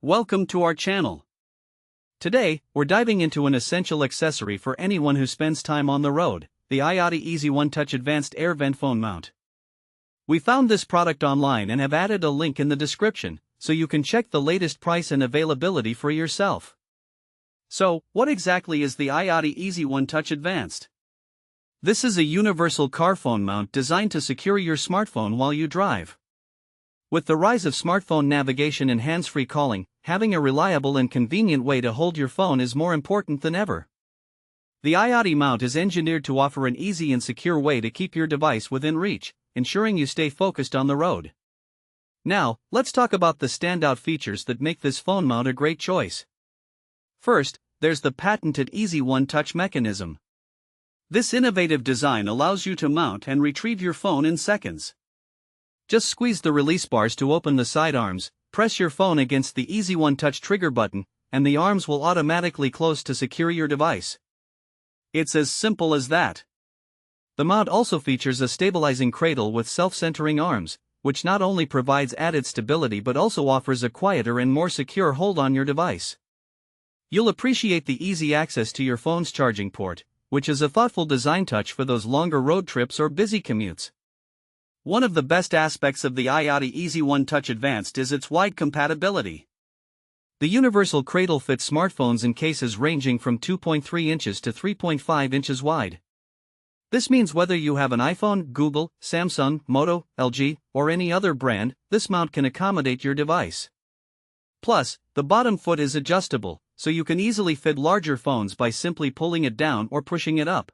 Welcome to our channel. Today, we're diving into an essential accessory for anyone who spends time on the road, the iOttie Easy One Touch Advanced Air Vent Phone Mount. We found this product online and have added a link in the description, so you can check the latest price and availability for yourself. So, what exactly is the iOttie Easy One Touch Advanced? This is a universal car phone mount designed to secure your smartphone while you drive. With the rise of smartphone navigation and hands-free calling, having a reliable and convenient way to hold your phone is more important than ever. The iOttie mount is engineered to offer an easy and secure way to keep your device within reach, ensuring you stay focused on the road. Now, let's talk about the standout features that make this phone mount a great choice. First, there's the patented Easy One Touch mechanism. This innovative design allows you to mount and retrieve your phone in seconds. Just squeeze the release bars to open the side arms, press your phone against the Easy One Touch trigger button, and the arms will automatically close to secure your device. It's as simple as that. The mount also features a stabilizing cradle with self-centering arms, which not only provides added stability but also offers a quieter and more secure hold on your device. You'll appreciate the easy access to your phone's charging port, which is a thoughtful design touch for those longer road trips or busy commutes. One of the best aspects of the iOttie Easy One Touch Advanced is its wide compatibility. The universal cradle fits smartphones in cases ranging from 2.3 inches to 3.5 inches wide. This means whether you have an iPhone, Google, Samsung, Moto, LG, or any other brand, this mount can accommodate your device. Plus, the bottom foot is adjustable, so you can easily fit larger phones by simply pulling it down or pushing it up.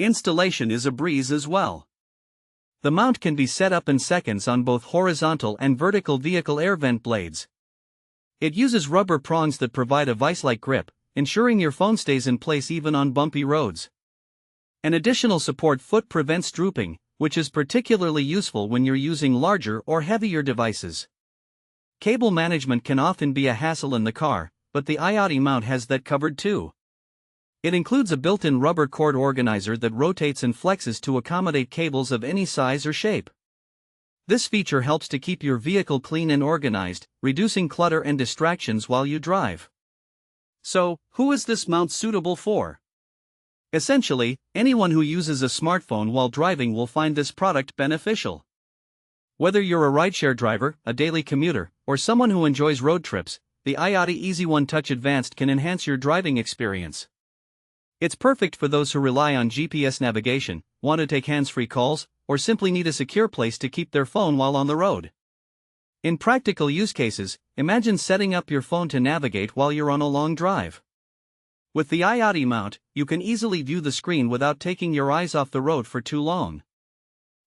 Installation is a breeze as well. The mount can be set up in seconds on both horizontal and vertical vehicle air vent blades. It uses rubber prongs that provide a vice-like grip, ensuring your phone stays in place even on bumpy roads. An additional support foot prevents drooping, which is particularly useful when you're using larger or heavier devices. Cable management can often be a hassle in the car, but the iOttie mount has that covered too. It includes a built-in rubber cord organizer that rotates and flexes to accommodate cables of any size or shape. This feature helps to keep your vehicle clean and organized, reducing clutter and distractions while you drive. So, who is this mount suitable for? Essentially, anyone who uses a smartphone while driving will find this product beneficial. Whether you're a rideshare driver, a daily commuter, or someone who enjoys road trips, the iOttie Easy One Touch Advanced can enhance your driving experience. It's perfect for those who rely on GPS navigation, want to take hands-free calls, or simply need a secure place to keep their phone while on the road. In practical use cases, imagine setting up your phone to navigate while you're on a long drive. With the iOttie mount, you can easily view the screen without taking your eyes off the road for too long.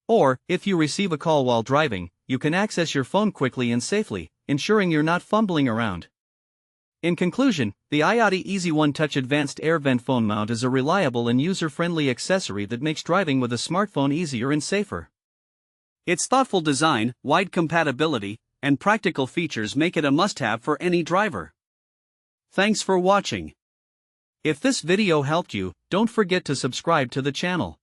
Or, if you receive a call while driving, you can access your phone quickly and safely, ensuring you're not fumbling around. In conclusion, the iOttie Easy One Touch Advanced Air Vent Phone Mount is a reliable and user-friendly accessory that makes driving with a smartphone easier and safer. Its thoughtful design, wide compatibility, and practical features make it a must-have for any driver. Thanks for watching. If this video helped you, don't forget to subscribe to the channel.